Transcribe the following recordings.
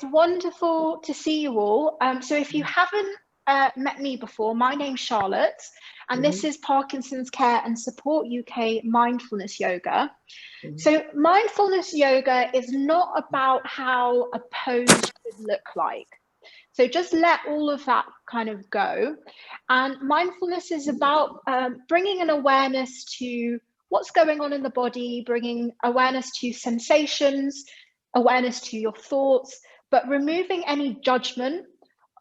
it's wonderful to see you all. So if you haven't met me before, my name's Charlotte, and this is Parkinson's Care and Support UK Mindfulness Yoga. So mindfulness yoga is not about how a pose should look like. So just let all of that kind of go. And mindfulness is about bringing an awareness to what's going on in the body, bringing awareness to sensations, awareness to your thoughts, but removing any judgment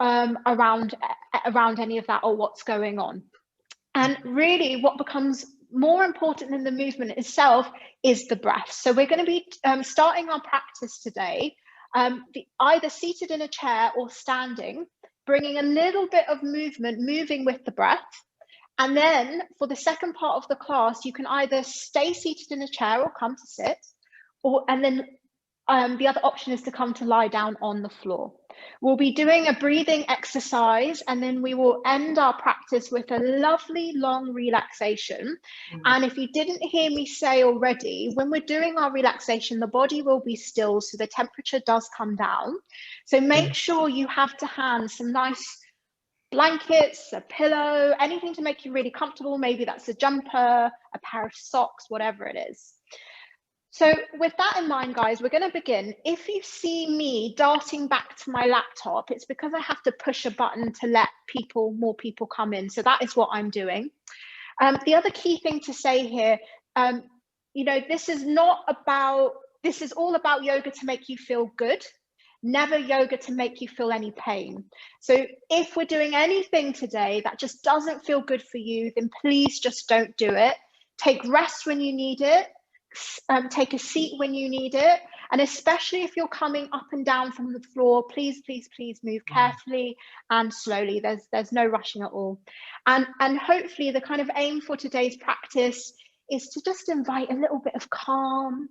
around any of that or what's going on. And really what becomes more important than the movement itself is the breath. So we're going to be starting our practice today, either seated in a chair or standing, bringing a little bit of movement, moving with the breath. And then for the second part of the class, you can either stay seated in a chair or come to sit, and then the other option is to come to lie down on the floor. We'll be doing a breathing exercise, and then we will end our practice with a lovely long relaxation. And if you didn't hear me say already, when we're doing our relaxation, the body will be still, so the temperature does come down. So make sure you have to hand some nice blankets, a pillow, anything to make you really comfortable. Maybe that's a jumper, a pair of socks, whatever it is. So with that in mind, guys, we're going to begin. If you see me darting back to my laptop, it's because I have to push a button to let more people come in. So that is what I'm doing. The other key thing to say here, you know, this is all about yoga to make you feel good, never yoga to make you feel any pain. So if we're doing anything today that just doesn't feel good for you, then please just don't do it. Take rest when you need it. Take a seat when you need it, and especially if you're coming up and down from the floor, please move carefully and slowly. There's no rushing at all. And hopefully the kind of aim for today's practice is to just invite a little bit of calm,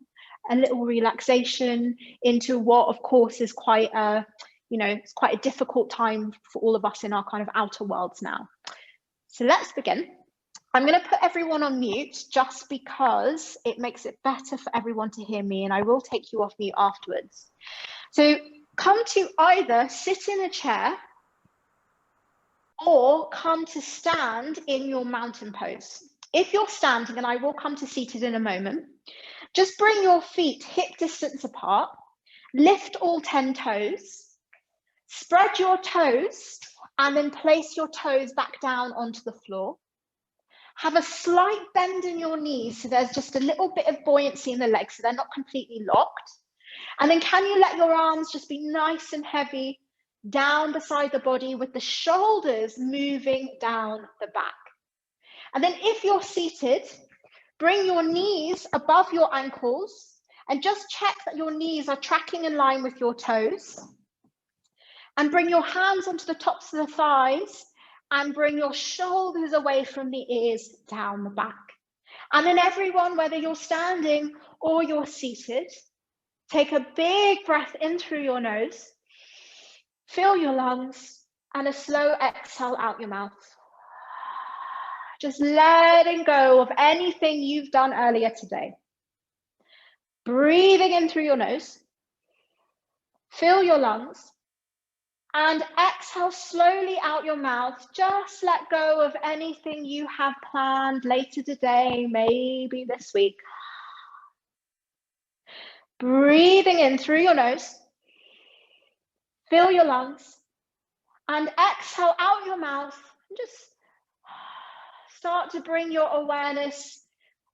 a little relaxation into what of course is quite a, you know, it's quite a difficult time for all of us in our kind of outer worlds now. So let's begin. I'm going to put everyone on mute just because it makes it better for everyone to hear me, and I will take you off mute afterwards. So come to either sit in a chair or come to stand in your mountain pose. If you're standing, and I will come to seated in a moment, just bring your feet hip distance apart, lift all 10 toes, spread your toes, and then place your toes back down onto the floor. Have a slight bend in your knees, so there's just a little bit of buoyancy in the legs, so they're not completely locked. And then can you let your arms just be nice and heavy down beside the body with the shoulders moving down the back. And then if you're seated, bring your knees above your ankles and just check that your knees are tracking in line with your toes. And bring your hands onto the tops of the thighs and bring your shoulders away from the ears down the back. And then everyone, whether you're standing or you're seated, take a big breath in through your nose, fill your lungs, and a slow exhale out your mouth. Just letting go of anything you've done earlier today. Breathing in through your nose, fill your lungs, and exhale slowly out your mouth. Just let go of anything you have planned later today, maybe this week. Breathing in through your nose, fill your lungs, and exhale out your mouth. And just start to bring your awareness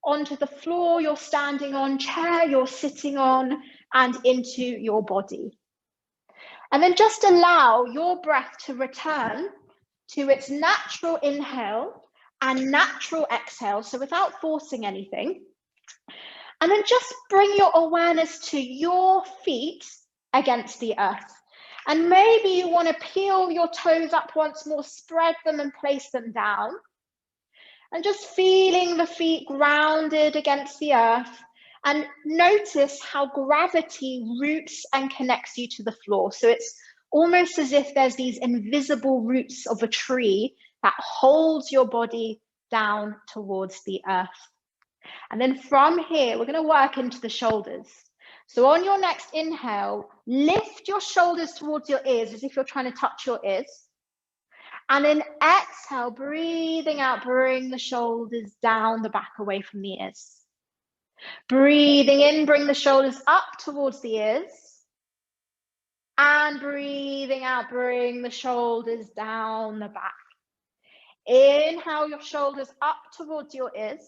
onto the floor you're standing on, chair you're sitting on, and into your body. And then just allow your breath to return to its natural inhale and natural exhale, so without forcing anything. And then just bring your awareness to your feet against the earth. And maybe you want to peel your toes up once more, spread them and place them down. And just feeling the feet grounded against the earth. And notice how gravity roots and connects you to the floor. So it's almost as if there's these invisible roots of a tree that holds your body down towards the earth. And then from here, we're going to work into the shoulders. So on your next inhale, lift your shoulders towards your ears as if you're trying to touch your ears. And then exhale, breathing out, bring the shoulders down the back away from the ears. Breathing in, bring the shoulders up towards the ears. And breathing out, bring the shoulders down the back. Inhale your shoulders up towards your ears.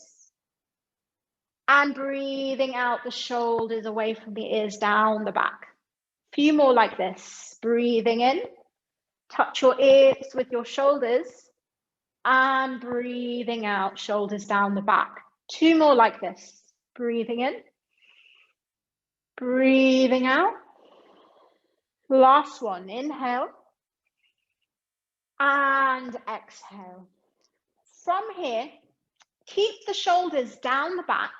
And breathing out the shoulders away from the ears, down the back. A few more like this. Breathing in, touch your ears with your shoulders. And breathing out, shoulders down the back. 2 more like this. Breathing in, breathing out. Last one, inhale. And exhale. From here, keep the shoulders down the back.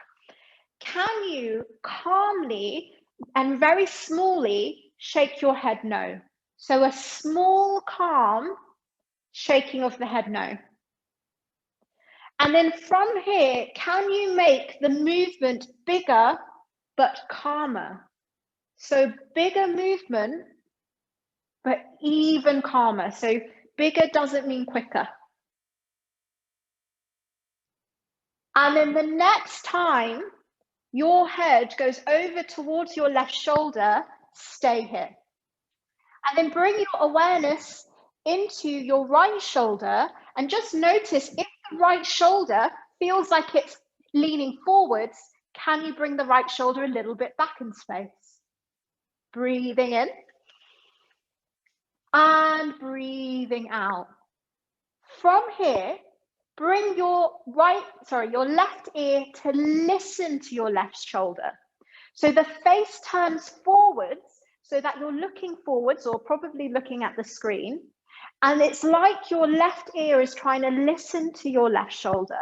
Can you calmly and very smallly shake your head no? So a small, calm shaking of the head no. And then from here, can you make the movement bigger but calmer? So bigger movement, but even calmer. So bigger doesn't mean quicker. And then the next time your head goes over towards your left shoulder, stay here. And then bring your awareness into your right shoulder and just notice if the right shoulder feels like it's leaning forwards, can you bring the right shoulder a little bit back in space? Breathing in and breathing out. From here, bring your left ear to listen to your left shoulder. So the face turns forwards so that you're looking forwards or probably looking at the screen. And it's like your left ear is trying to listen to your left shoulder.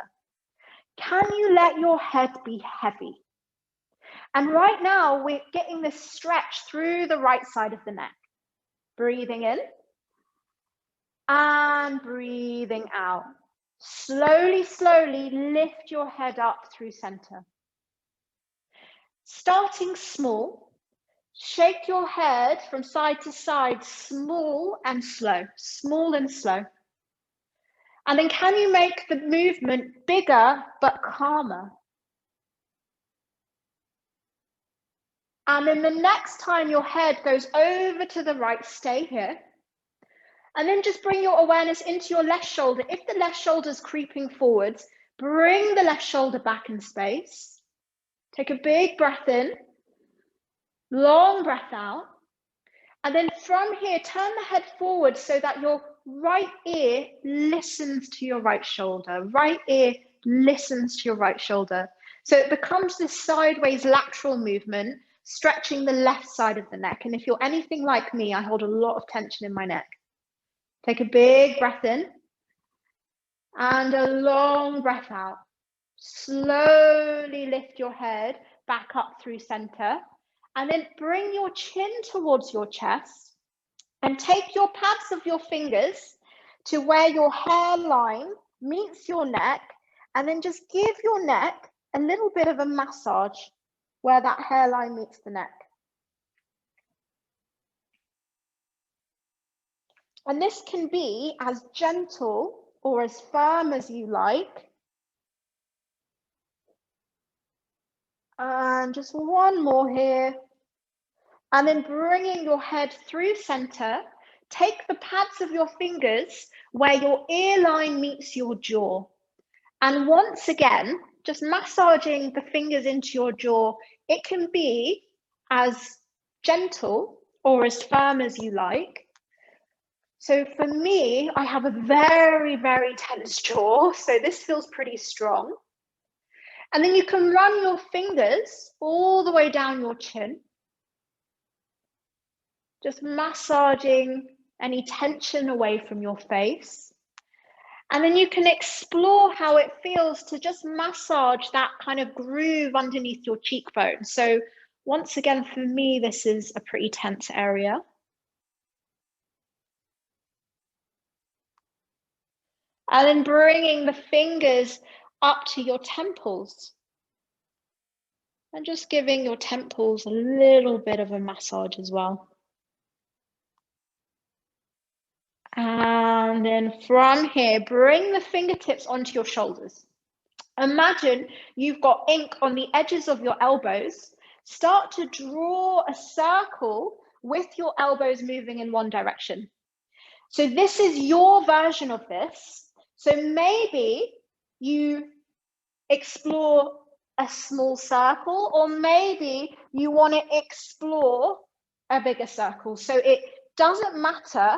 Can you let your head be heavy? And right now we're getting this stretch through the right side of the neck. Breathing in and breathing out. Slowly, slowly lift your head up through center. Starting small, shake your head from side to side, small and slow, small and slow. And then can you make the movement bigger but calmer? And then the next time your head goes over to the right, stay here. And then just bring your awareness into your left shoulder. If the left shoulder is creeping forwards, bring the left shoulder back in space. Take a big breath in, long breath out. And then from here, turn the head forward so that your right ear listens to your right shoulder. Right ear listens to your right shoulder. So it becomes this sideways lateral movement, stretching the left side of the neck. And if you're anything like me, I hold a lot of tension in my neck. Take a big breath in and a long breath out. Slowly lift your head back up through center. And then bring your chin towards your chest and take your pads of your fingers to where your hairline meets your neck, and then just give your neck a little bit of a massage where that hairline meets the neck. And this can be as gentle or as firm as you like. And just one more here. And then bringing your head through center, take the pads of your fingers where your ear line meets your jaw. And once again, just massaging the fingers into your jaw. It can be as gentle or as firm as you like. So for me, I have a very, very tense jaw. So this feels pretty strong. And then you can run your fingers all the way down your chin. Just massaging any tension away from your face. And then you can explore how it feels to just massage that kind of groove underneath your cheekbone. So once again, for me, this is a pretty tense area. And then bringing the fingers up to your temples. And just giving your temples a little bit of a massage as well. And then from here, bring the fingertips onto your shoulders. Imagine you've got ink on the edges of your elbows. Start to draw a circle with your elbows moving in one direction. So this is your version of this. So maybe you explore a small circle, or maybe you want to explore a bigger circle. So it doesn't matter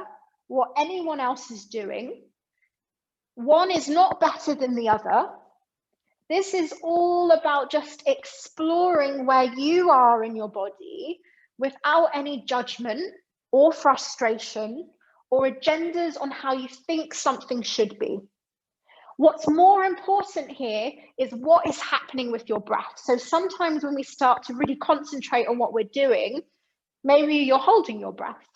what anyone else is doing. One is not better than the other. This is all about just exploring where you are in your body without any judgment or frustration or agendas on how you think something should be. What's more important here is what is happening with your breath. So sometimes when we start to really concentrate on what we're doing, maybe you're holding your breath.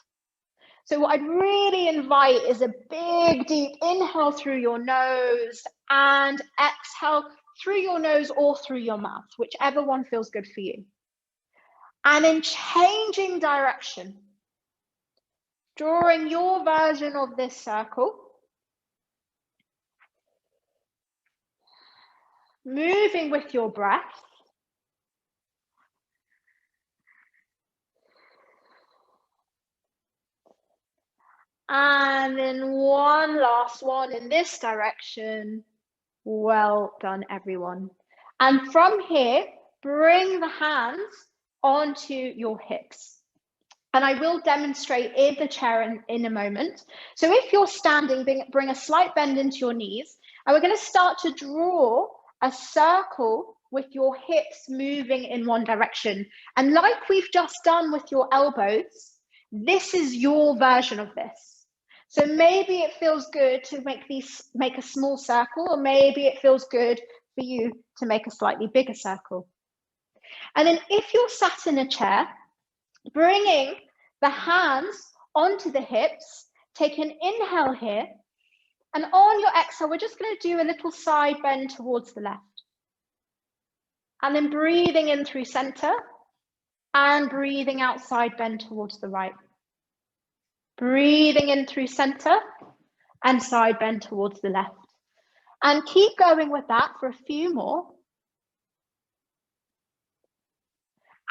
So what I'd really invite is a big, deep inhale through your nose and exhale through your nose or through your mouth, whichever one feels good for you. And then changing direction, drawing your version of this circle, moving with your breath, and then one last one in this direction. Well done, everyone. And from here, bring the hands onto your hips. And I will demonstrate in the chair in a moment. So if you're standing, bring a slight bend into your knees, and we're going to start to draw a circle with your hips moving in one direction. And like we've just done with your elbows, this is your version of this. So maybe it feels good to make a small circle, or maybe it feels good for you to make a slightly bigger circle. And then if you're sat in a chair, bringing the hands onto the hips, take an inhale here, and on your exhale, we're just going to do a little side bend towards the left. And then breathing in through center, and breathing out side bend towards the right. Breathing in through center, and side bend towards the left. And keep going with that for a few more.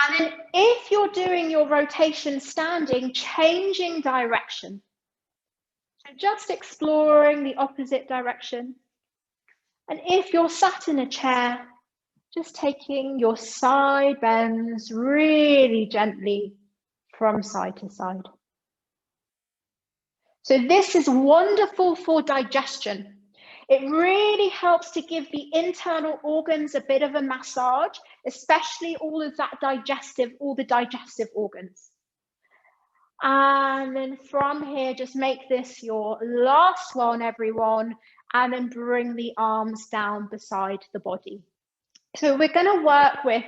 And then if you're doing your rotation standing, changing direction. So just exploring the opposite direction. And if you're sat in a chair, just taking your side bends really gently from side to side. So this is wonderful for digestion. It really helps to give the internal organs a bit of a massage, especially all the digestive organs. And then from here, just make this your last one, everyone, and then bring the arms down beside the body. So we're going to work with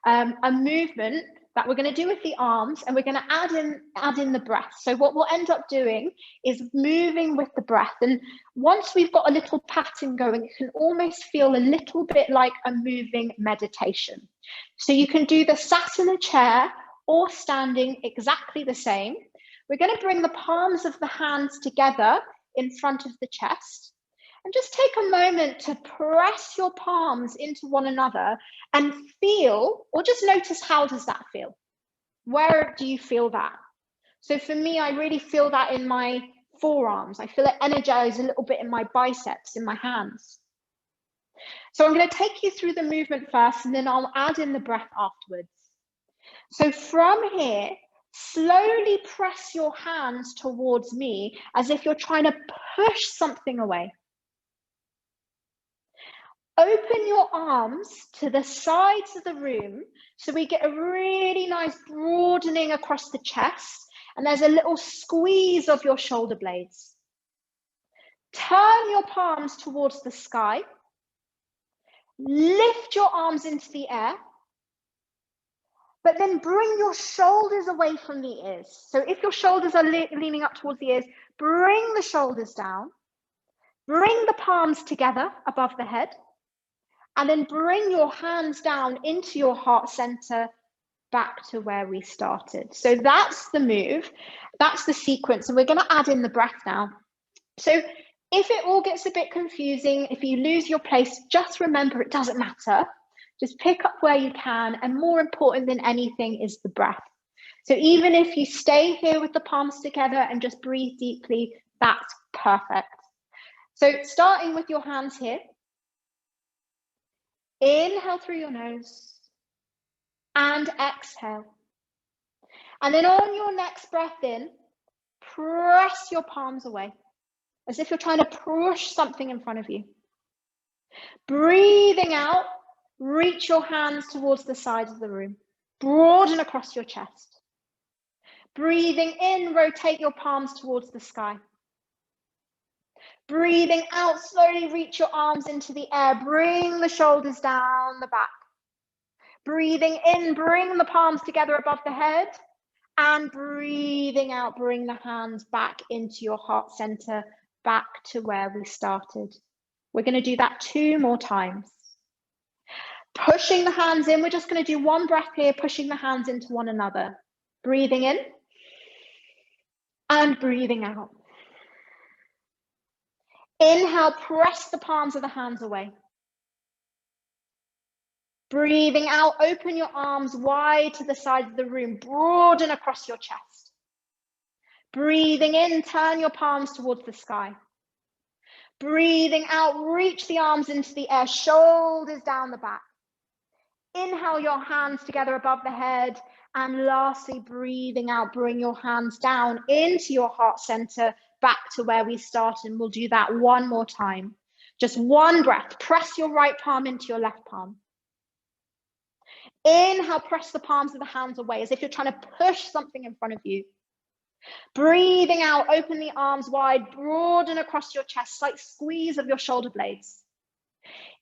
a movement that we're going to do with the arms, and we're going to add in the breath. So what we'll end up doing is moving with the breath. And once we've got a little pattern going, it can almost feel a little bit like a moving meditation. So you can do the sat in a chair or standing exactly the same. We're going to bring the palms of the hands together in front of the chest. And just take a moment to press your palms into one another and feel, or just notice, how does that feel? Where do you feel that? So for me, I really feel that in my forearms. I feel it energize a little bit in my biceps, in my hands. So I'm going to take you through the movement first, and then I'll add in the breath afterwards. So from here, slowly press your hands towards me as if you're trying to push something away. Open your arms to the sides of the room so we get a really nice broadening across the chest, and there's a little squeeze of your shoulder blades. Turn your palms towards the sky. Lift your arms into the air, but then bring your shoulders away from the ears. So if your shoulders are leaning up towards the ears, bring the shoulders down. Bring the palms together above the head. And then bring your hands down into your heart center, back to where we started. So that's the move, that's the sequence, and we're going to add in the breath now. So if it all gets a bit confusing, if you lose your place, just remember it doesn't matter. Just pick up where you can, and more important than anything is the breath. So even if you stay here with the palms together and just breathe deeply, that's perfect. So starting with your hands here, inhale through your nose and exhale. And then on your next breath in, press your palms away, as if you're trying to push something in front of you. Breathing out, reach your hands towards the sides of the room. Broaden across your chest. Breathing in, rotate your palms towards the sky. Breathing out, slowly reach your arms into the air. Bring the shoulders down the back. Breathing in, bring the palms together above the head. And breathing out, bring the hands back into your heart center, back to where we started. We're going to do that 2 more times. Pushing the hands in, we're just going to do 1 breath here, pushing the hands into one another. Breathing in and breathing out. Inhale, press the palms of the hands away. Breathing out, open your arms wide to the sides of the room, broaden across your chest. Breathing in, turn your palms towards the sky. Breathing out, reach the arms into the air, shoulders down the back. Inhale your hands together above the head. And lastly, breathing out, bring your hands down into your heart center, back to where we started. And we'll do that 1 more time. Just 1 breath. Press your right palm into your left palm. Inhale, press the palms of the hands away as if you're trying to push something in front of you. Breathing out, open the arms wide, broaden across your chest, slight squeeze of your shoulder blades.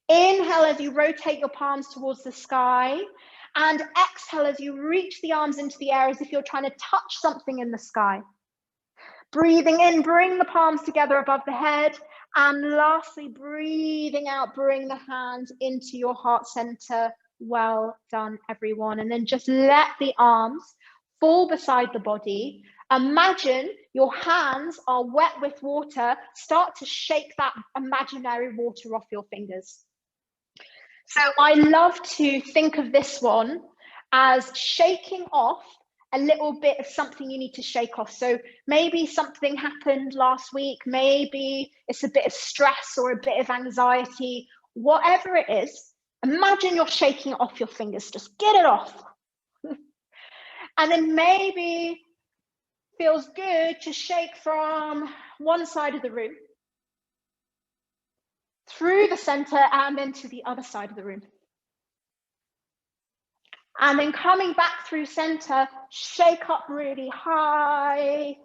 Inhale as you rotate your palms towards the sky, and exhale as you reach the arms into the air as if you're trying to touch something in the sky. Breathing in, bring the palms together above the head, and lastly, breathing out, bring the hands into your heart center. Well done, everyone. And then just let the arms fall beside the body. Imagine your hands are wet with water. Start to shake that imaginary water off your fingers. So I love to think of this one as shaking off a little bit of something you need to shake off. So maybe something happened last week. Maybe it's a bit of stress or a bit of anxiety, whatever it is. Imagine you're shaking it off your fingers, just get it off. And then maybe feels good to shake from one side of the room, through the center, and then to the other side of the room. And then coming back through center, shake up really high.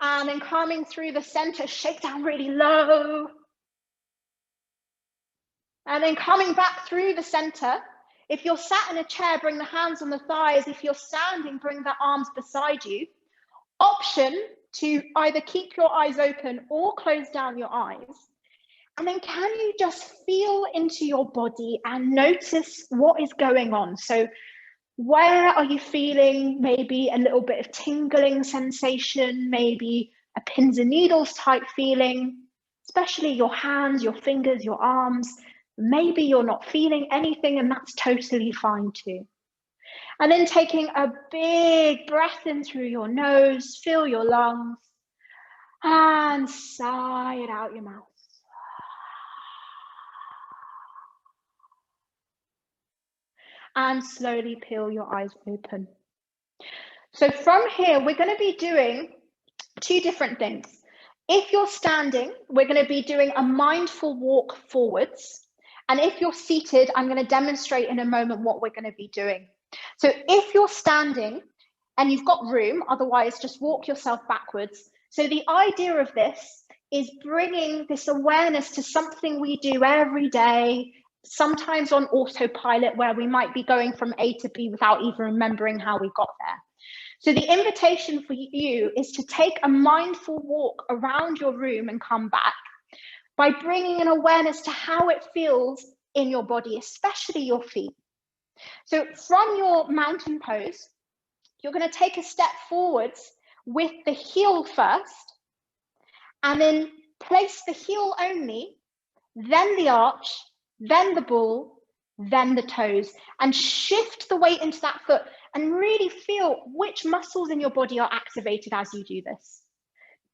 And then coming through the center, shake down really low. And then coming back through the center. If you're sat in a chair, bring the hands on the thighs. If you're standing, bring the arms beside you. Option to either keep your eyes open or close down your eyes. And then can you just feel into your body and notice what is going on? So where are you feeling maybe a little bit of tingling sensation, maybe a pins and needles type feeling, especially your hands, your fingers, your arms. Maybe you're not feeling anything, and that's totally fine too. And then taking a big breath in through your nose, fill your lungs, and sigh it out your mouth. And slowly peel your eyes open. So from here, we're going to be doing 2 different things. If you're standing, we're going to be doing a mindful walk forwards. And if you're seated, I'm going to demonstrate in a moment what we're going to be doing. So if you're standing and you've got room, otherwise just walk yourself backwards. So the idea of this is bringing this awareness to something we do every day, sometimes on autopilot, where we might be going from A to B without even remembering how we got there. So the invitation for you is to take a mindful walk around your room and come back. by bringing an awareness to how it feels in your body, especially your feet. So from your mountain pose, you're going to take a step forwards with the heel first, and then place the heel only, then the arch, then the ball, then the toes, and shift the weight into that foot and really feel which muscles in your body are activated as you do this.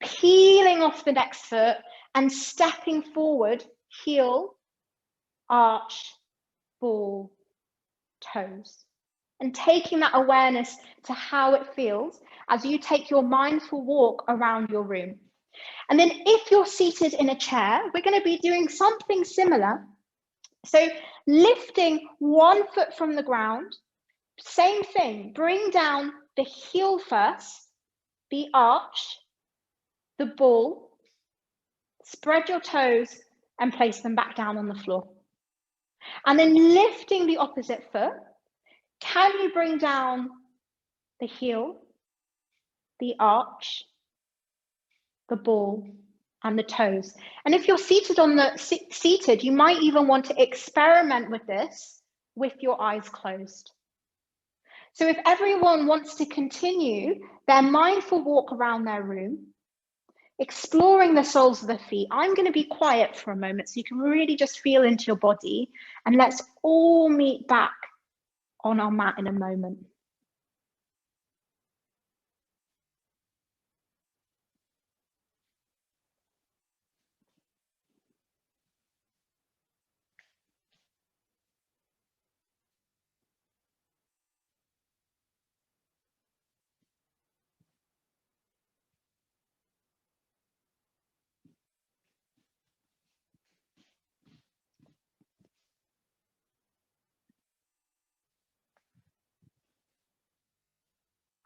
Peeling off the next foot and stepping forward, heel, arch, ball, toes. And taking that awareness to how it feels as you take your mindful walk around your room. And then if you're seated in a chair, we're going to be doing something similar. So lifting one foot from the ground, same thing, bring down the heel first, the arch, the ball, spread your toes and place them back down on the floor. And then lifting the opposite foot, can you bring down the heel, the arch, the ball, and the toes? And if you're seated, you might even want to experiment with this with your eyes closed. So if everyone wants to continue their mindful walk around their room, exploring the soles of the feet, I'm going to be quiet for a moment so you can really just feel into your body, and let's all meet back on our mat in a moment.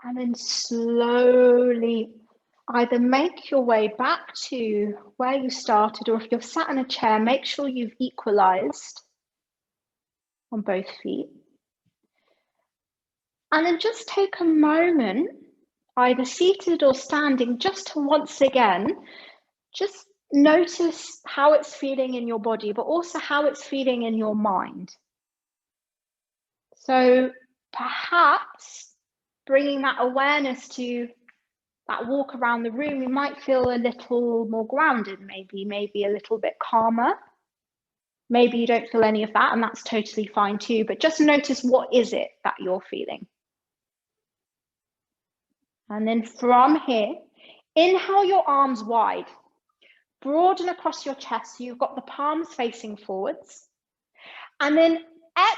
And then slowly either make your way back to where you started, or if you're sat in a chair, make sure you've equalized on both feet. And then just take a moment, either seated or standing, just to once again, just notice how it's feeling in your body, but also how it's feeling in your mind. So perhaps bringing that awareness to that walk around the room, you might feel a little more grounded, maybe a little bit calmer. Maybe you don't feel any of that, and that's totally fine too, but just notice what is it that you're feeling. And then from here, inhale your arms wide, broaden across your chest so you've got the palms facing forwards. And then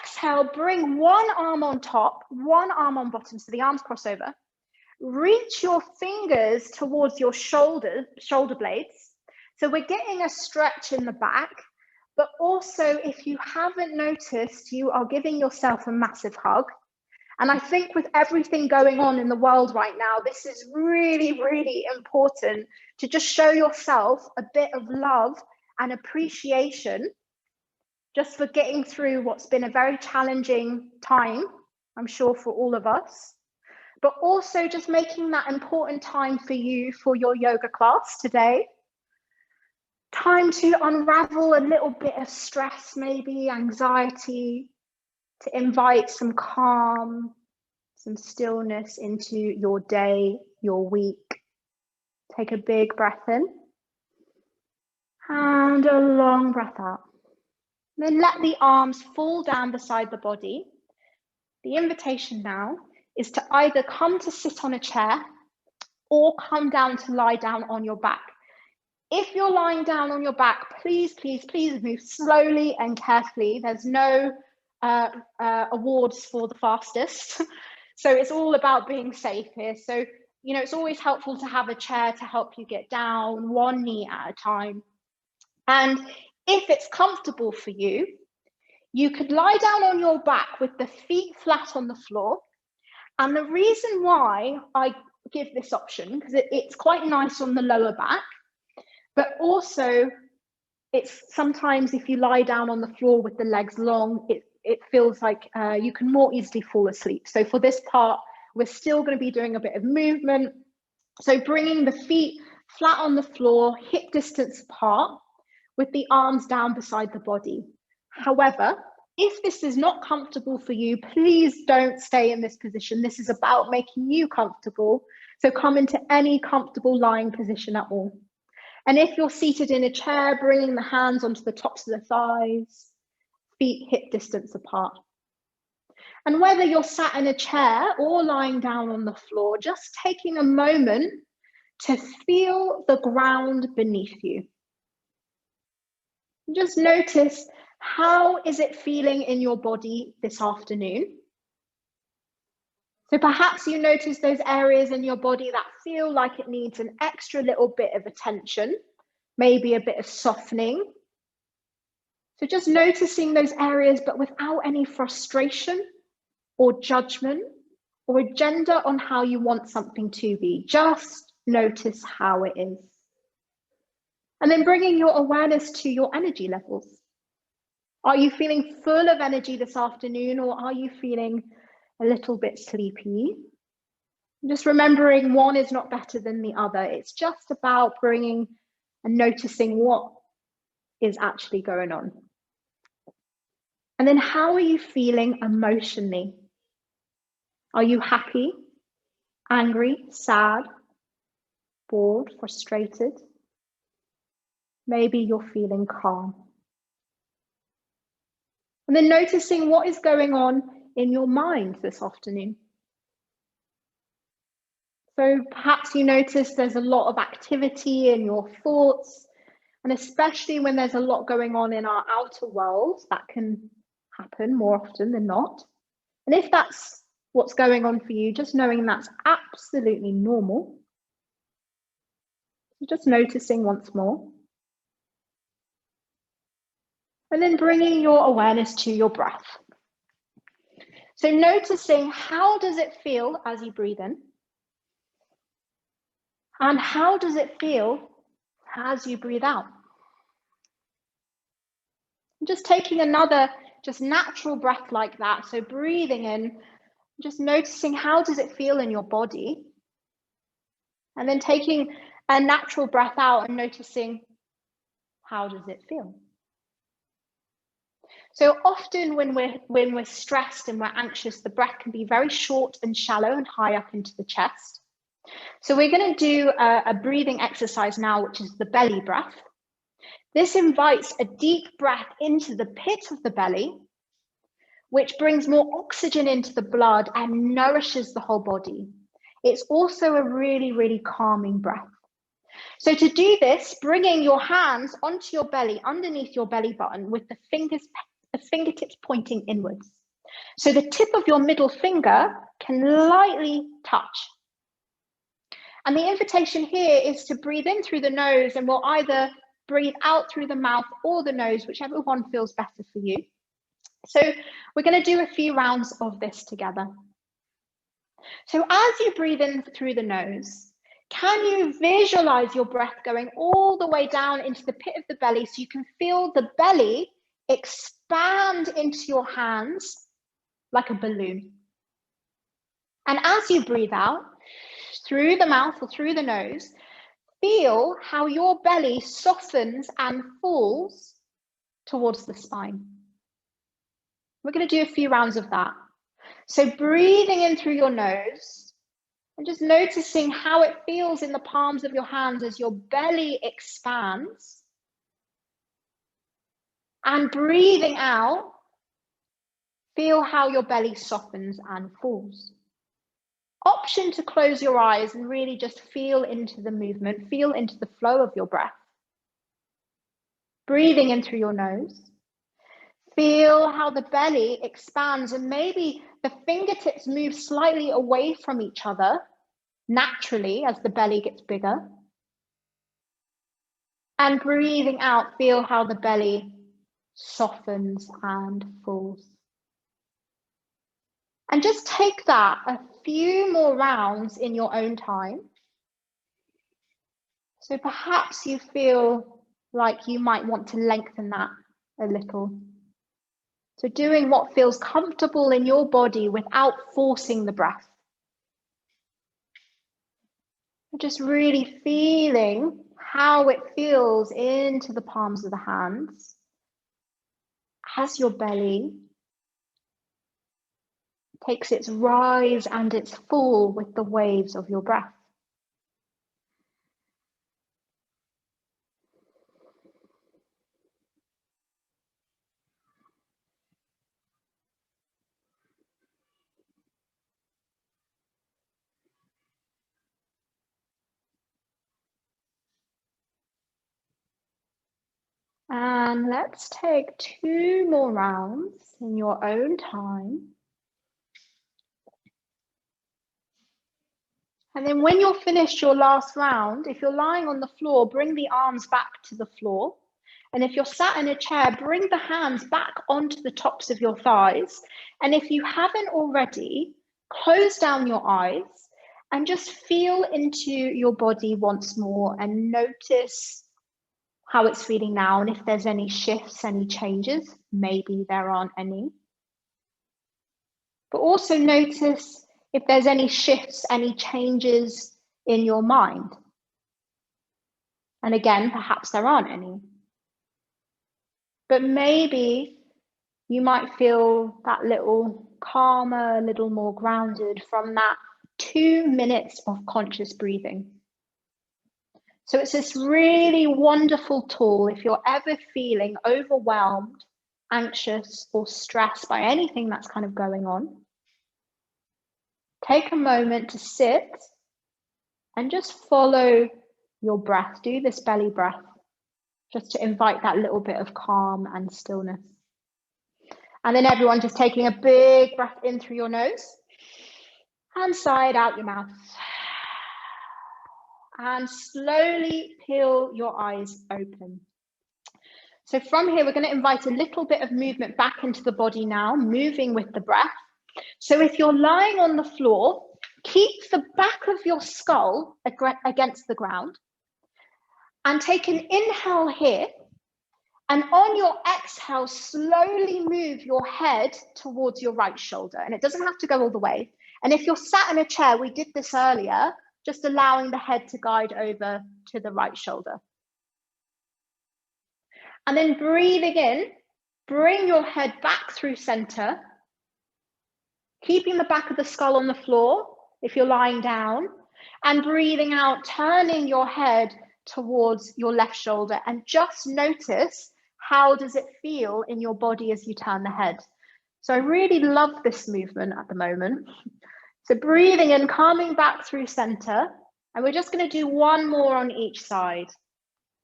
exhale, bring one arm on top, one arm on bottom, so the arms cross over. Reach your fingers towards your shoulder blades. So we're getting a stretch in the back, but also if you haven't noticed, you are giving yourself a massive hug. And I think with everything going on in the world right now, this is really, really important to just show yourself a bit of love and appreciation just for getting through what's been a very challenging time, I'm sure, for all of us. But also just making that important time for you for your yoga class today. Time to unravel a little bit of stress, maybe anxiety, to invite some calm, some stillness into your day, your week. Take a big breath in and a long breath out. Then let the arms fall down beside the body. The invitation now is to either come to sit on a chair or come down to lie down on your back. If you're lying down on your back, please, please, please move slowly and carefully. There's no awards for the fastest. So it's all about being safe here. So, you know, it's always helpful to have a chair to help you get down, one knee at a time. And if it's comfortable for you, you could lie down on your back with the feet flat on the floor. And the reason why I give this option, because it's quite nice on the lower back, but also it's sometimes if you lie down on the floor with the legs long, it feels like you can more easily fall asleep. So for this part, we're still going to be doing a bit of movement. So bringing the feet flat on the floor, hip distance apart. with the arms down beside the body. However, if this is not comfortable for you, please don't stay in this position. This is about making you comfortable. So come into any comfortable lying position at all. And if you're seated in a chair, bringing the hands onto the tops of the thighs, feet hip distance apart. And whether you're sat in a chair or lying down on the floor, just taking a moment to feel the ground beneath you. Just notice, how is it feeling in your body this afternoon? So perhaps you notice those areas in your body that feel like it needs an extra little bit of attention, maybe a bit of softening. So just noticing those areas, but without any frustration or judgment or agenda on how you want something to be. Just notice how it is. And then bringing your awareness to your energy levels. Are you feeling full of energy this afternoon, or are you feeling a little bit sleepy? Just remembering one is not better than the other. It's just about bringing and noticing what is actually going on. And then how are you feeling emotionally? Are you happy, angry, sad, bored, frustrated? Maybe you're feeling calm. And then noticing what is going on in your mind this afternoon. So perhaps you notice there's a lot of activity in your thoughts, and especially when there's a lot going on in our outer world, that can happen more often than not. And if that's what's going on for you, just knowing that's absolutely normal. Just noticing once more. And then bringing your awareness to your breath. So noticing, how does it feel as you breathe in? And how does it feel as you breathe out? Just taking another just natural breath like that. So breathing in, just noticing, how does it feel in your body? And then taking a natural breath out and noticing, how does it feel? So often when we're stressed and we're anxious, the breath can be very short and shallow and high up into the chest. So we're going to do a breathing exercise now, which is the belly breath. This invites a deep breath into the pit of the belly, which brings more oxygen into the blood and nourishes the whole body. It's also a really, really calming breath. So to do this, bringing your hands onto your belly, underneath your belly button, with the fingertips pointing inwards. So the tip of your middle finger can lightly touch. And the invitation here is to breathe in through the nose, and we'll either breathe out through the mouth or the nose, whichever one feels better for you. So we're going to do a few rounds of this together. So as you breathe in through the nose, can you visualize your breath going all the way down into the pit of the belly, so you can feel the belly expand into your hands like a balloon? And as you breathe out through the mouth or through the nose, feel how your belly softens and falls towards the spine. We're going to do a few rounds of that. So breathing in through your nose and just noticing how it feels in the palms of your hands as your belly expands. And breathing out, feel how your belly softens and falls. Option to close your eyes and really just feel into the movement, feel into the flow of your breath. Breathing in through your nose. Feel how the belly expands, and maybe the fingertips move slightly away from each other naturally as the belly gets bigger. And breathing out, feel how the belly softens and falls. And just take that a few more rounds in your own time. So perhaps you feel like you might want to lengthen that a little. So doing what feels comfortable in your body without forcing the breath. Just really feeling how it feels into the palms of the hands as your belly takes its rise and its fall with the waves of your breath. And let's take 2 more rounds in your own time. And then when you're finished your last round, if you're lying on the floor, bring the arms back to the floor. And if you're sat in a chair, bring the hands back onto the tops of your thighs. And if you haven't already, close down your eyes and just feel into your body once more and notice how it's feeling now, and if there's any shifts, any changes. Maybe there aren't any. But also notice if there's any shifts, any changes in your mind. And again, perhaps there aren't any. But maybe you might feel that little calmer, a little more grounded from that 2 minutes of conscious breathing. So it's this really wonderful tool if you're ever feeling overwhelmed, anxious, or stressed by anything that's kind of going on. Take a moment to sit and just follow your breath. Do this belly breath, just to invite that little bit of calm and stillness. And then everyone just taking a big breath in through your nose and sigh it out your mouth. And slowly peel your eyes open. So from here, we're going to invite a little bit of movement back into the body now, moving with the breath. So if you're lying on the floor, keep the back of your skull against the ground and take an inhale here. And on your exhale, slowly move your head towards your right shoulder. And it doesn't have to go all the way. And if you're sat in a chair, we did this earlier, just allowing the head to guide over to the right shoulder. And then breathing in, bring your head back through center, keeping the back of the skull on the floor if you're lying down, and breathing out, turning your head towards your left shoulder. And just notice, how does it feel in your body as you turn the head? So I really love this movement at the moment. So breathing in, calming back through center. And we're just going to do 1 more on each side.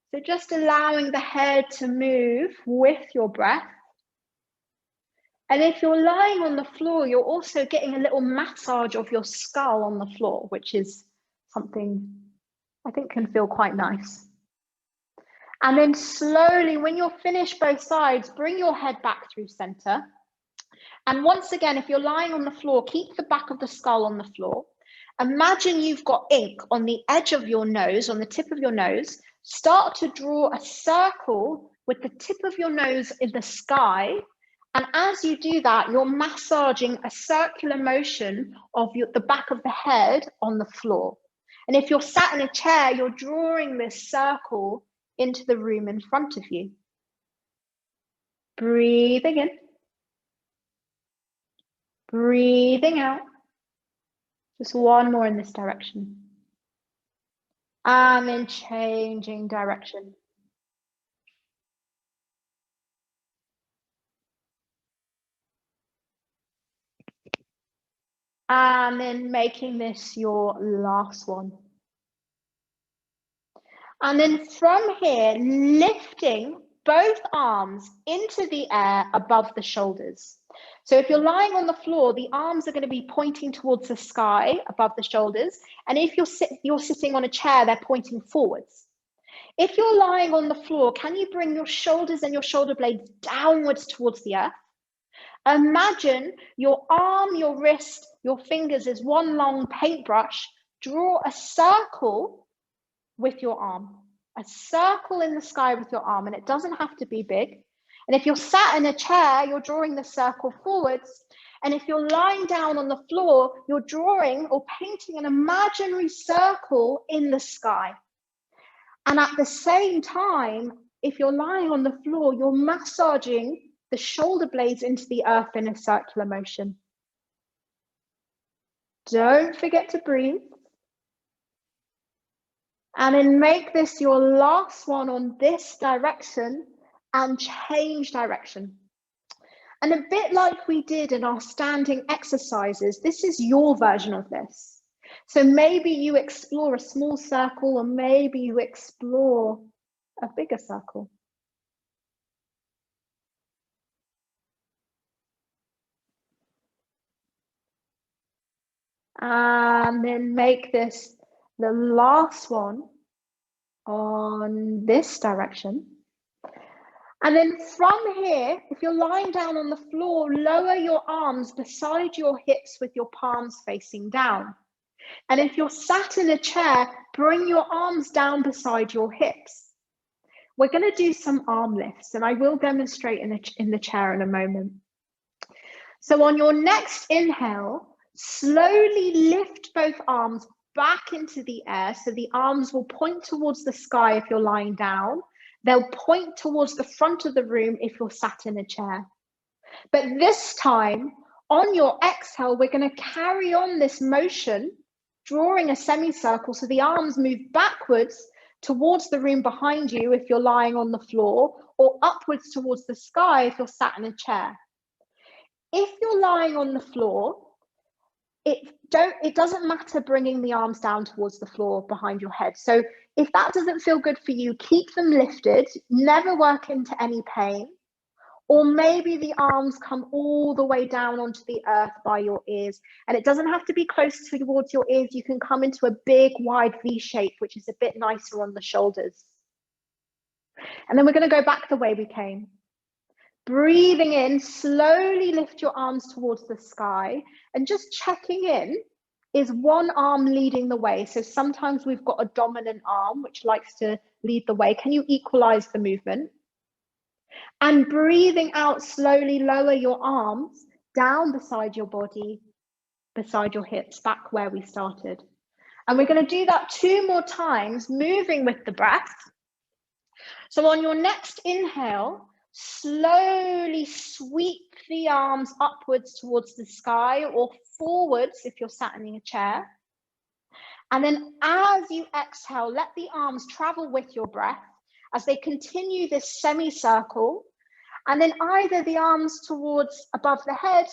So just allowing the head to move with your breath. And if you're lying on the floor, you're also getting a little massage of your skull on the floor, which is something I think can feel quite nice. And then slowly, when you're finished both sides, bring your head back through center. And once again, if you're lying on the floor, keep the back of the skull on the floor. Imagine you've got ink on the edge of your nose, on the tip of your nose. Start to draw a circle with the tip of your nose in the sky. And as you do that, you're massaging a circular motion of the back of the head on the floor. And if you're sat in a chair, you're drawing this circle into the room in front of you. Breathing in. Breathing out. Just 1 more in this direction. And then changing direction. And then making this your last one. And then from here, lifting both arms into the air above the shoulders. So if you're lying on the floor, the arms are going to be pointing towards the sky above the shoulders. And if you're sitting on a chair, they're pointing forwards. If you're lying on the floor, can you bring your shoulders and your shoulder blades downwards towards the earth? Imagine your arm, your wrist, your fingers as 1 long paintbrush. Draw a circle with your arm, a circle in the sky with your arm, and it doesn't have to be big. And if you're sat in a chair, you're drawing the circle forwards. And if you're lying down on the floor, you're drawing or painting an imaginary circle in the sky. And at the same time, if you're lying on the floor, you're massaging the shoulder blades into the earth in a circular motion. Don't forget to breathe. And then make this your last one on this direction and change direction. And a bit like we did in our standing exercises, this is your version of this. So maybe you explore a small circle, or maybe you explore a bigger circle. And then make this the last one on this direction. And then from here, if you're lying down on the floor, lower your arms beside your hips with your palms facing down. And if you're sat in a chair, bring your arms down beside your hips. We're going to do some arm lifts, and I will demonstrate in the chair in a moment. So on your next inhale, slowly lift both arms back into the air. So the arms will point towards the sky if you're lying down. They'll point towards the front of the room if you're sat in a chair. But this time, on your exhale, we're going to carry on this motion, drawing a semicircle so the arms move backwards towards the room behind you if you're lying on the floor, or upwards towards the sky if you're sat in a chair. If you're lying on the floor, it doesn't matter bringing the arms down towards the floor behind your head. So if that doesn't feel good for you, keep them lifted, never work into any pain. Or maybe the arms come all the way down onto the earth by your ears. And it doesn't have to be close towards your ears. You can come into a big, wide V shape, which is a bit nicer on the shoulders. And then we're going to go back the way we came. Breathing in, slowly lift your arms towards the sky, and just checking in, is one arm leading the way? So sometimes we've got a dominant arm which likes to lead the way. Can you equalize the movement? And breathing out, slowly lower your arms down beside your body, beside your hips, back where we started. And we're going to do that 2 more times, moving with the breath. So on your next inhale, slowly sweep the arms upwards towards the sky, or forwards if you're sat in a chair. And then as you exhale, let the arms travel with your breath as they continue this semicircle. And then either the arms towards above the head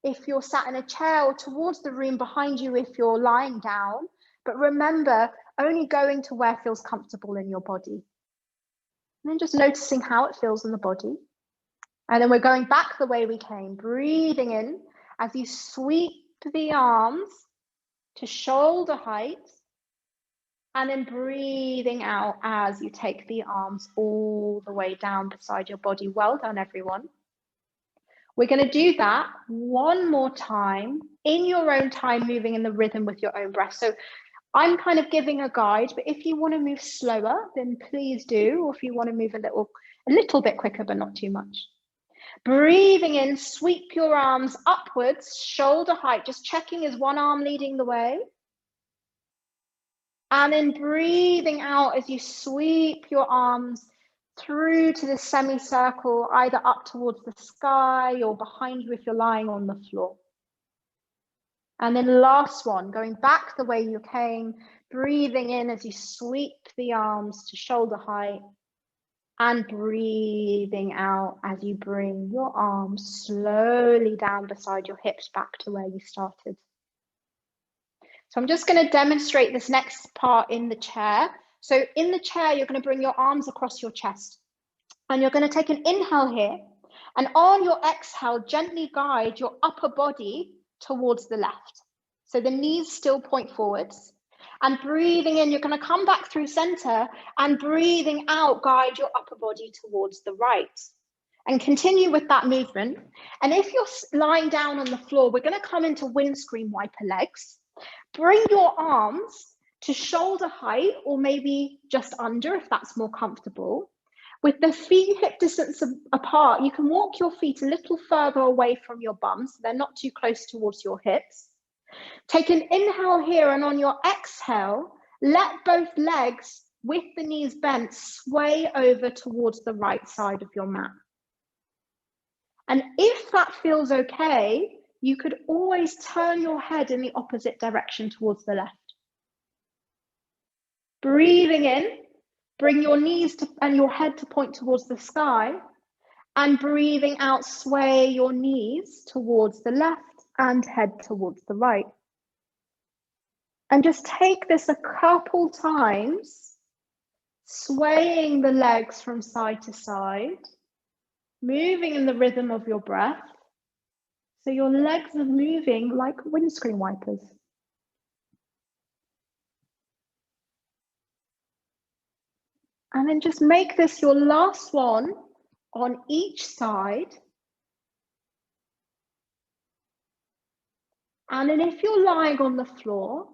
if you're sat in a chair, or towards the room behind you if you're lying down. But remember, only going to where feels comfortable in your body. And then just noticing how it feels in the body. And then we're going back the way we came, breathing in as you sweep the arms to shoulder height, and then breathing out as you take the arms all the way down beside your body. Well done, everyone. We're going to do that 1 more time in your own time, moving in the rhythm with your own breath. So I'm kind of giving a guide, but if you want to move slower, then please do. Or if you want to move a little bit quicker, but not too much. Breathing in, sweep your arms upwards, shoulder height, just checking, is one arm leading the way? And then breathing out as you sweep your arms through to the semicircle, either up towards the sky or behind you if you're lying on the floor. And then last one, going back the way you came, breathing in as you sweep the arms to shoulder height, and breathing out as you bring your arms slowly down beside your hips back to where you started. So I'm just going to demonstrate this next part in the chair. So in the chair, you're going to bring your arms across your chest, and you're going to take an inhale here. And on your exhale, gently guide your upper body towards the left. So the knees still point forwards. And breathing in, you're going to come back through center, and breathing out, guide your upper body towards the right. And continue with that movement. And if you're lying down on the floor, we're going to come into windscreen wiper legs. Bring your arms to shoulder height, or maybe just under if that's more comfortable. With the feet hip distance apart, you can walk your feet a little further away from your bum so they're not too close towards your hips. Take an inhale here, and on your exhale, let both legs with the knees bent, sway over towards the right side of your mat. And if that feels okay, you could always turn your head in the opposite direction towards the left. Breathing in, bring your knees and your head to point towards the sky, and breathing out, sway your knees towards the left and head towards the right. And just take this a couple times, swaying the legs from side to side, moving in the rhythm of your breath. So your legs are moving like windscreen wipers. And then just make this your last one on each side. And then if you're lying on the floor,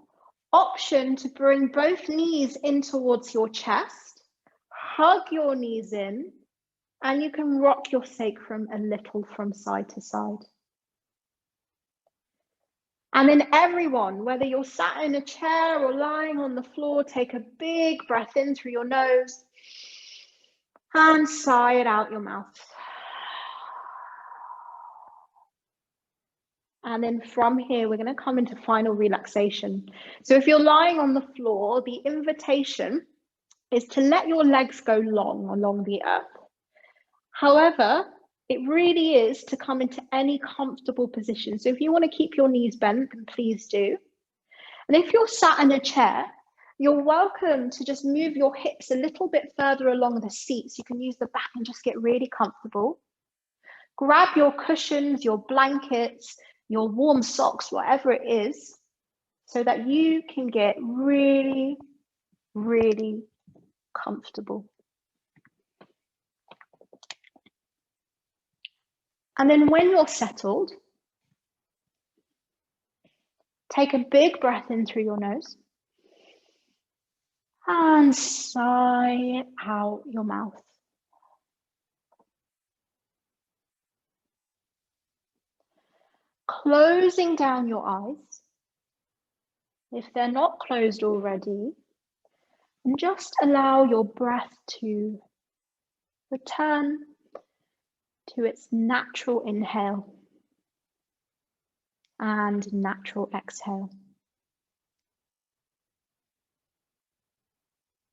option to bring both knees in towards your chest, hug your knees in, and you can rock your sacrum a little from side to side. And then everyone, whether you're sat in a chair or lying on the floor, take a big breath in through your nose and sigh it out your mouth. And then from here, we're going to come into final relaxation. So if you're lying on the floor, the invitation is to let your legs go long along the earth. However, it really is to come into any comfortable position. So if you want to keep your knees bent, then please do. And if you're sat in a chair, you're welcome to just move your hips a little bit further along the seat. So you can use the back and just get really comfortable. Grab your cushions, your blankets, your warm socks, whatever it is, so that you can get really, really comfortable. And then when you're settled, take a big breath in through your nose and sigh out your mouth. Closing down your eyes, if they're not closed already, and just allow your breath to return to its natural inhale and natural exhale.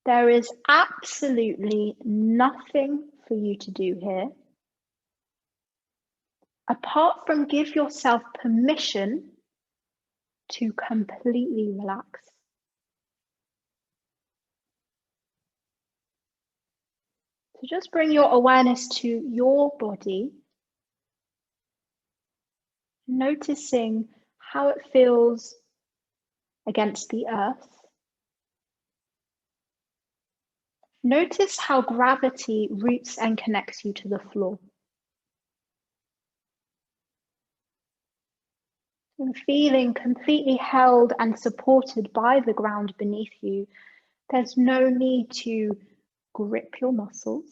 There is absolutely nothing for you to do here, apart from give yourself permission to completely relax. So just bring your awareness to your body, noticing how it feels against the earth. Notice how gravity roots and connects you to the floor. And feeling completely held and supported by the ground beneath you, there's no need to grip your muscles,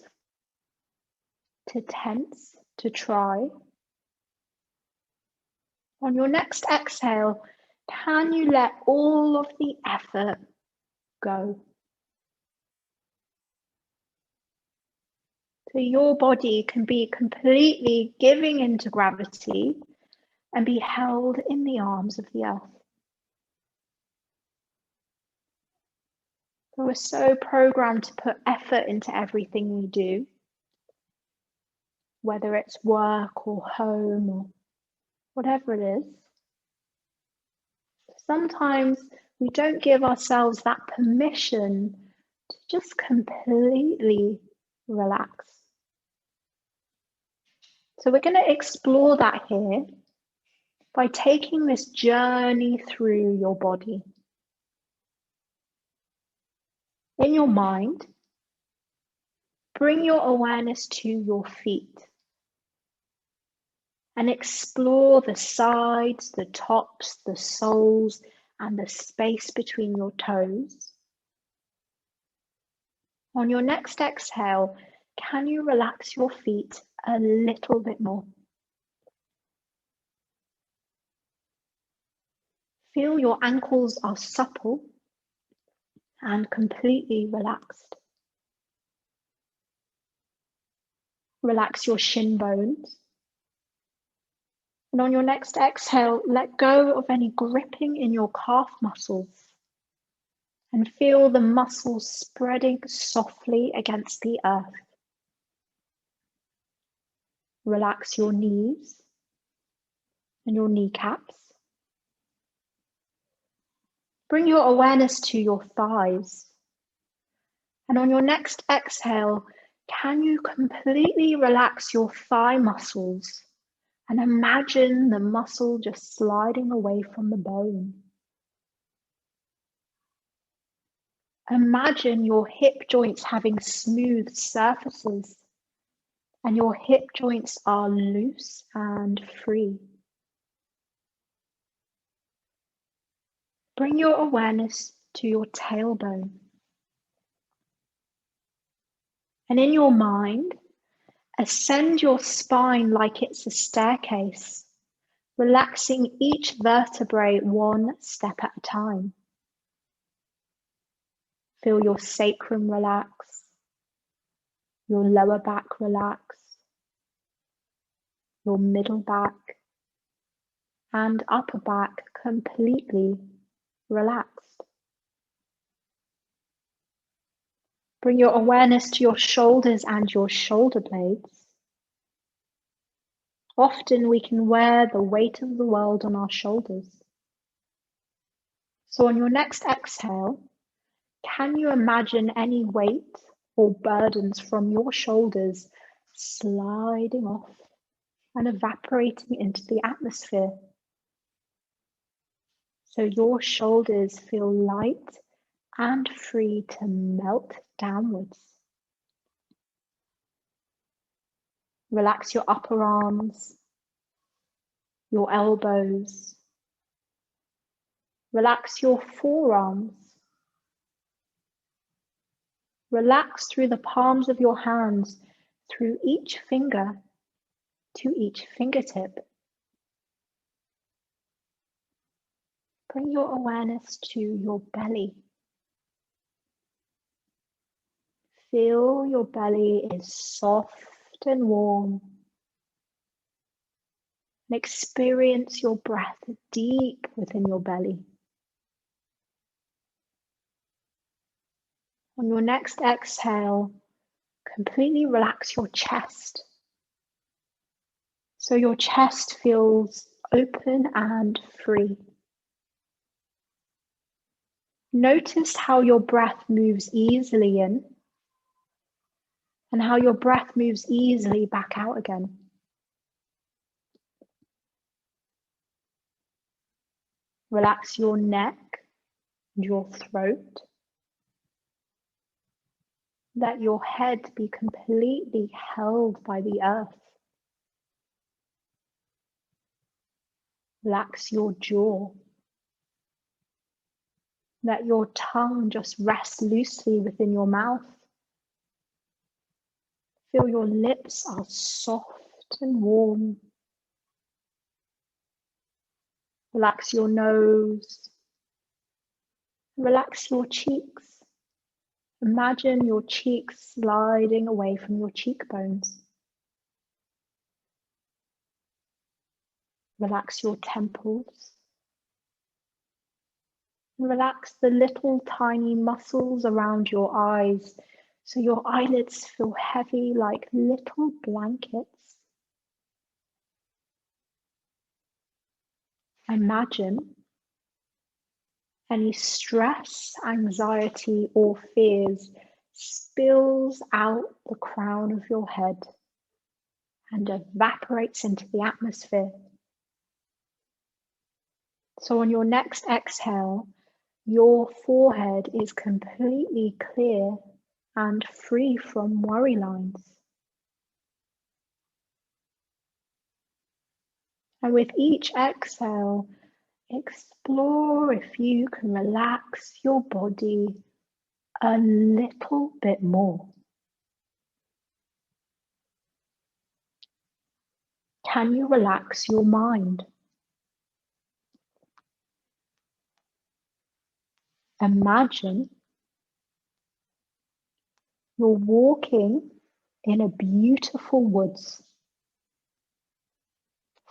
to tense, to try. On your next exhale, can you let all of the effort go? So your body can be completely giving into gravity and be held in the arms of the earth. So we're so programmed to put effort into everything we do, whether it's work or home or whatever it is. Sometimes we don't give ourselves that permission to just completely relax. So we're going to explore that here by taking this journey through your body. In your mind, bring your awareness to your feet and explore the sides, the tops, the soles, and the space between your toes. On your next exhale, can you relax your feet a little bit more? Feel your ankles are supple and completely relaxed. Relax your shin bones. And on your next exhale, let go of any gripping in your calf muscles and feel the muscles spreading softly against the earth. Relax your knees and your kneecaps. Bring your awareness to your thighs. And on your next exhale, can you completely relax your thigh muscles and imagine the muscle just sliding away from the bone? Imagine your hip joints having smooth surfaces and your hip joints are loose and free. Bring your awareness to your tailbone. And in your mind, ascend your spine like it's a staircase, relaxing each vertebrae one step at a time. Feel your sacrum relax, your lower back relax, your middle back and upper back completely relaxed. Bring your awareness to your shoulders and your shoulder blades. Often we can wear the weight of the world on our shoulders. So on your next exhale, can you imagine any weight or burdens from your shoulders sliding off and evaporating into the atmosphere? So your shoulders feel light and free to melt downwards. Relax your upper arms, your elbows. Relax your forearms. Relax through the palms of your hands, through each finger to each fingertip. Bring your awareness to your belly. Feel your belly is soft and warm. And experience your breath deep within your belly. On your next exhale, completely relax your chest. So your chest feels open and free. Notice how your breath moves easily in and how your breath moves easily back out again. Relax your neck and your throat. Let your head be completely held by the earth. Relax your jaw. Let your tongue just rest loosely within your mouth. Feel your lips are soft and warm. Relax your nose. Relax your cheeks. Imagine your cheeks sliding away from your cheekbones. Relax your temples. And relax the little tiny muscles around your eyes so your eyelids feel heavy like little blankets. Imagine any stress, anxiety, or fears spills out the crown of your head and evaporates into the atmosphere. So on your next exhale, your forehead is completely clear and free from worry lines. And with each exhale, explore if you can relax your body a little bit more. Can you relax your mind? Imagine You're walking in a beautiful woods,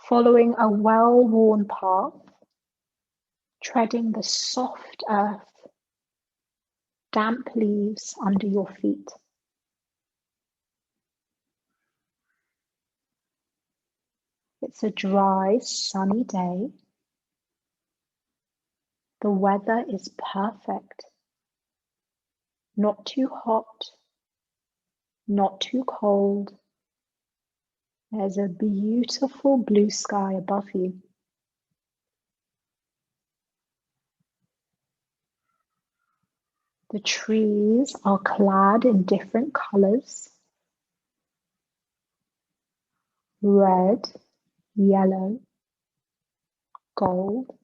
following a well-worn path, treading the soft earth, damp leaves under your feet. It's a dry, sunny day. The weather is perfect. Not too hot, not too cold. There's a beautiful blue sky above you. The trees are clad in different colors: red, yellow, gold,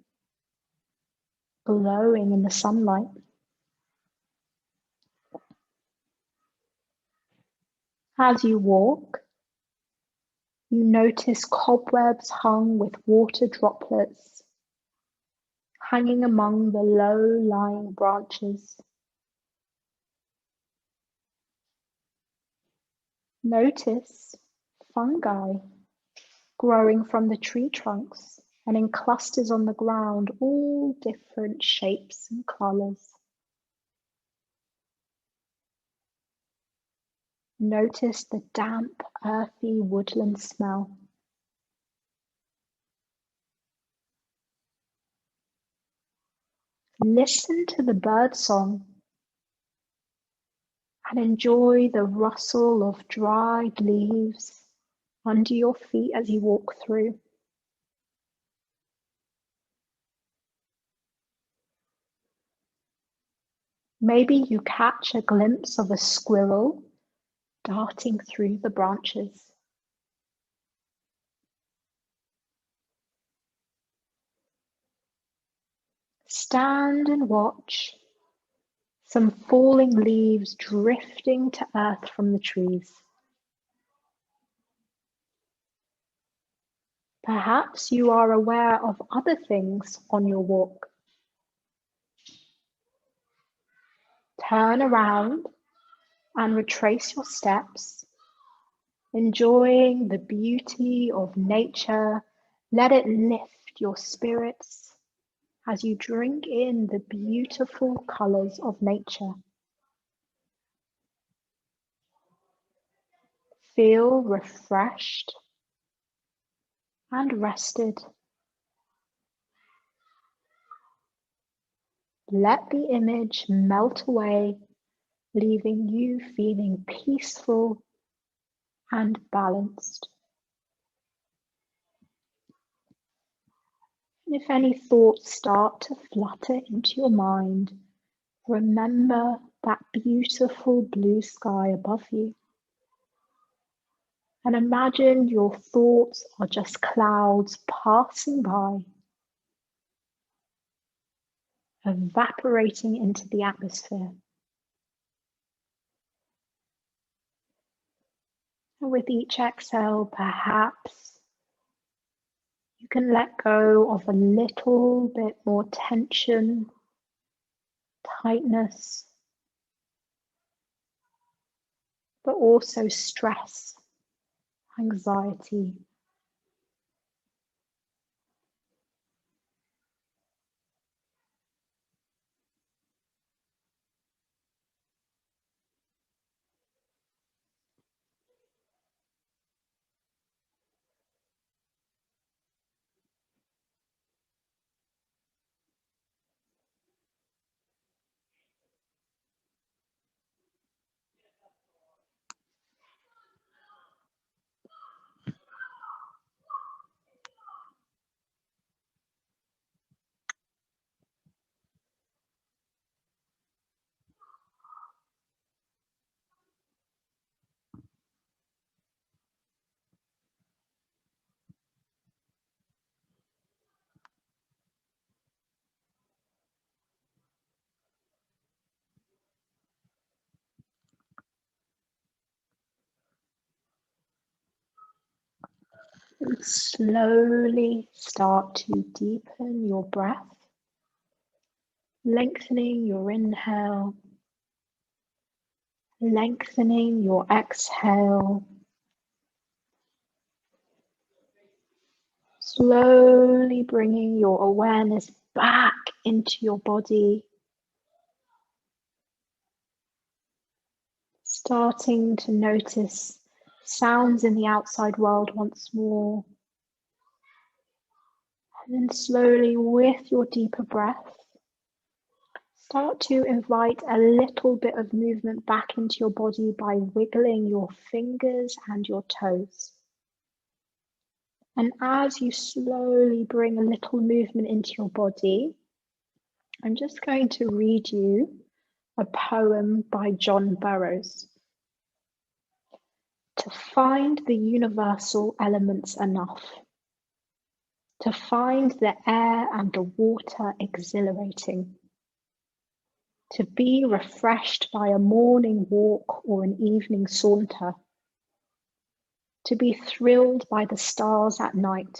glowing in the sunlight. As you walk, you notice cobwebs hung with water droplets hanging among the low-lying branches. Notice fungi growing from the tree trunks and in clusters on the ground, all different shapes and colors. Notice the damp, earthy woodland smell. Listen to the bird song and enjoy the rustle of dried leaves under your feet as you walk through. Maybe you catch a glimpse of a squirrel darting through the branches. Stand and watch some falling leaves drifting to earth from the trees. Perhaps you are aware of other things on your walk. Turn around and retrace your steps, enjoying the beauty of nature. Let it lift your spirits as you drink in the beautiful colors of nature. Feel refreshed and rested. Let the image melt away, leaving you feeling peaceful and balanced. And if any thoughts start to flutter into your mind, remember that beautiful blue sky above you. And imagine your thoughts are just clouds passing by, evaporating into the atmosphere. And with each exhale, perhaps you can let go of a little bit more tension, tightness, but also stress, anxiety. And slowly start to deepen your breath, lengthening your inhale, lengthening your exhale. Slowly bringing your awareness back into your body. Starting to notice sounds in the outside world once more. And then slowly, with your deeper breath, start to invite a little bit of movement back into your body by wiggling your fingers and your toes. And as you slowly bring a little movement into your body, I'm just going to read you a poem by John Burroughs. To find the universal elements enough. To find the air and the water exhilarating. To be refreshed by a morning walk or an evening saunter. To be thrilled by the stars at night.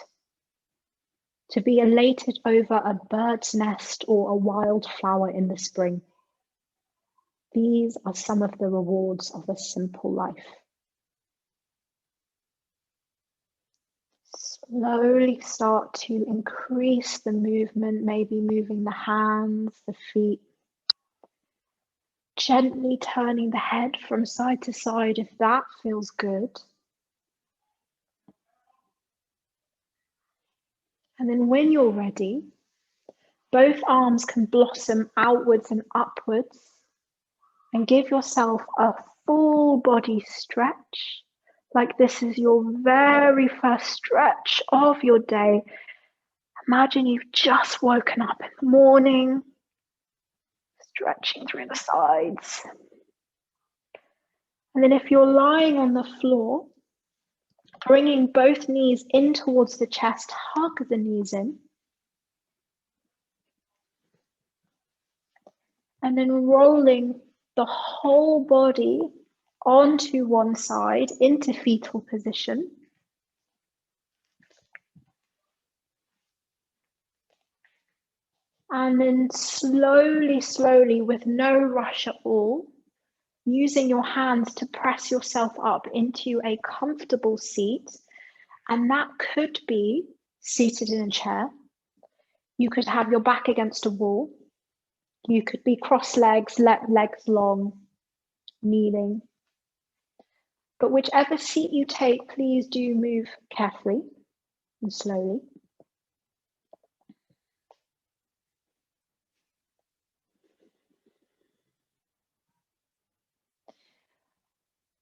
To be elated over a bird's nest or a wildflower in the spring. These are some of the rewards of a simple life. Slowly start to increase the movement, maybe moving the hands, the feet. Gently turning the head from side to side if that feels good. And then when you're ready, both arms can blossom outwards and upwards, and give yourself a full body stretch, like this is your very first stretch of your day. Imagine you've just woken up in the morning, stretching through the sides. And then if you're lying on the floor, bringing both knees in towards the chest, hug the knees in. And then rolling the whole body onto one side into fetal position. And then slowly, slowly, with no rush at all, using your hands to press yourself up into a comfortable seat. And that could be seated in a chair. You could have your back against a wall. You could be cross legs, legs long, kneeling. But whichever seat you take, please do move carefully and slowly.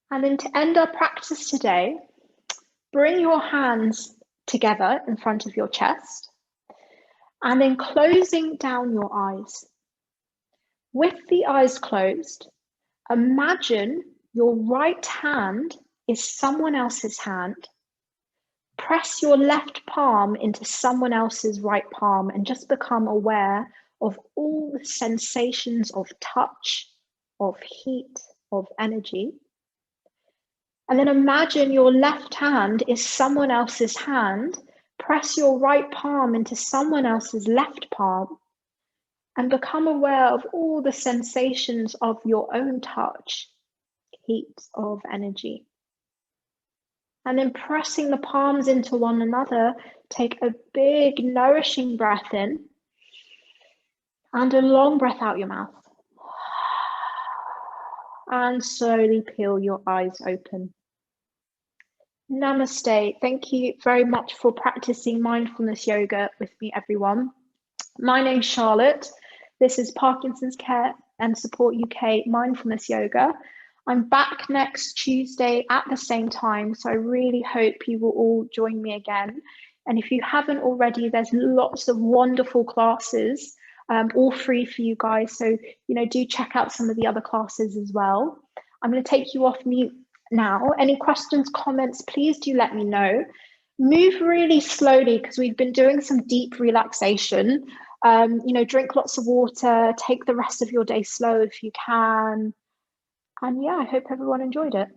And then to end our practice today, bring your hands together in front of your chest, and then closing down your eyes. With the eyes closed, imagine your right hand is someone else's hand. Press your left palm into someone else's right palm and just become aware of all the sensations of touch, of heat, of energy. And then imagine your left hand is someone else's hand. Press your right palm into someone else's left palm and become aware of all the sensations of your own touch, heat, of energy. And then pressing the palms into one another, take a big nourishing breath in and a long breath out your mouth. And slowly peel your eyes open. Namaste. Thank you very much for practicing mindfulness yoga with me, everyone. My name's Charlotte. This is Parkinson's Care and Support UK Mindfulness Yoga. I'm back next Tuesday at the same time, so I really hope you will all join me again. And if you haven't already, there's lots of wonderful classes, all free for you guys. So, do check out some of the other classes as well. I'm going to take you off mute now. Any questions, comments, please do let me know. Move really slowly because we've been doing some deep relaxation. Drink lots of water, take the rest of your day slow if you can. And yeah, I hope everyone enjoyed it.